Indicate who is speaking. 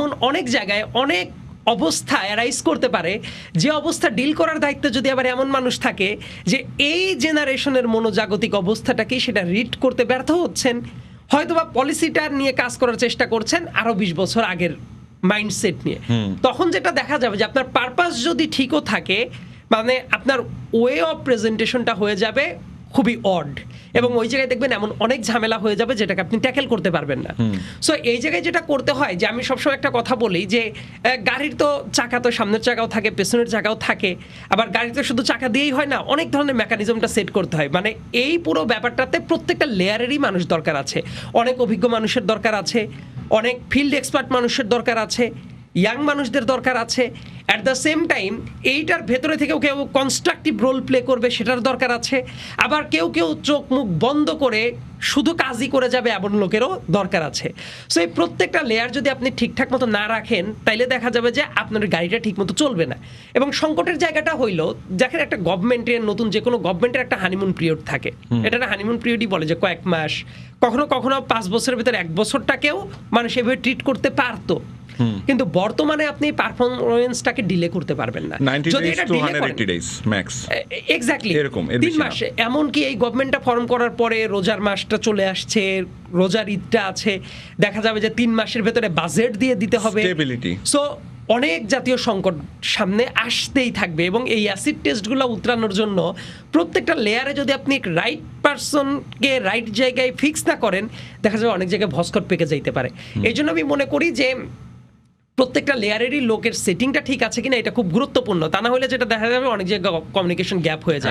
Speaker 1: এমন অনেক জায়গায় অনেক অবস্থা অ্যারাইজ করতে পারে, যে অবস্থা ডিল করার দায়িত্ব যদি আবার এমন মানুষ থাকে যে এই জেনারেশনের মনোজাগতিক অবস্থাটাকে সেটা রিড করতে ব্যর্থ হচ্ছেন, হয়তোবা পলিসিটা নিয়ে কাজ করার চেষ্টা করছেন আরো 20 বছর আগের মাইন্ডসেট নিয়ে, তখন যেটা দেখা যাবে যে আপনার পারপাস যদি ঠিকও থাকে, মানে আপনার ওয়ে অফ প্রেজেন্টেশনটা হয়ে যাবে খুবই অড, এবং ওই জায়গায় দেখবেন এমন অনেক ঝামেলা হয়ে যাবে যেটাকে আপনি ট্যাকেল করতে পারবেন না। সো এই জায়গায় যেটা করতে হয়, যে আমি সবসময় একটা কথা বলি যে গাড়ির তো চাকা তো সামনের চাকাও থাকে, পেছনের চাকাও থাকে, আবার গাড়িতে শুধু চাকা দিয়েই হয় না, অনেক ধরনের মেকানিজমটা সেট করতে হয়। মানে এই পুরো ব্যাপারটাতে প্রত্যেকটা লেয়ারেরই মানুষ দরকার আছে, অনেক অভিজ্ঞ মানুষের দরকার আছে, অনেক ফিল্ড এক্সপার্ট মানুষের দরকার আছে, ইয়াং মানুষদের দরকার আছে, অ্যাট দ্য সেম টাইম এইটার ভেতরে থেকেও কেউ কনস্ট্রাকটিভ রোল প্লে করবে সেটার দরকার আছে, আবার কেউ কেউ চোখ মুখ বন্ধ করে শুধু কাজই করে যাবে এমন লোকেরও দরকার আছে। সো এই প্রত্যেকটা লেয়ার যদি আপনি ঠিকঠাক মতো না রাখেন, তাইলে দেখা যাবে যে আপনার গাড়িটা ঠিক মতো চলবে না। এবং সংকটের জায়গাটা হইলো, দেখেন একটা গভর্নমেন্টের, নতুন যে কোনো গভর্নমেন্টের একটা হানিমুন পিরিয়ড থাকে, এটা একটা হানিমুন পিরিয়ডই বলে, যে কয়েক মাস, কখনো কখনো 5 বছরের ভিতরে 1 বছরটাকেও মানুষ এভাবে ট্রিট করতে পারতো। কিন্তু বর্তমানে আপনি পারফরমেন্সটাকে ডিলে করতে পারবেন না, যদি এটা ডিলে করেন এক্স্যাক্টলি 3 মাসে। এমনকি এই গভর্নমেন্টটা ফর্ম করার পরে রোজার মাসটা চলে আসছে, রোজার ঈদটা আছে, দেখা যাবে যে 3 মাসের ভেতরে বাজেট দিয়ে দিতে হবে, সো অনেক জাতীয় সংকট সামনে আসতেই থাকবে। এবং এই অ্যাসিড টেস্টগুলো উতরানোর জন্য প্রত্যেকটা লেয়ারে যদি আপনি রাইট পারসনকে রাইট জায়গায় ফিক্স না করেন, দেখা যাবে অনেক জায়গায় ভস্কট পেকে যাইতে পারে। এই জন্য আমি মনে করি যে প্রত্যেকটা লেয়ারেরই লোকের সেটিংটা ঠিক আছে কিনা এটা খুব গুরুত্বপূর্ণ, তা না হলে যেটা দেখা যাবে অনেক জায়গায় কমিউনিকেশন গ্যাপ হয়ে যাবে।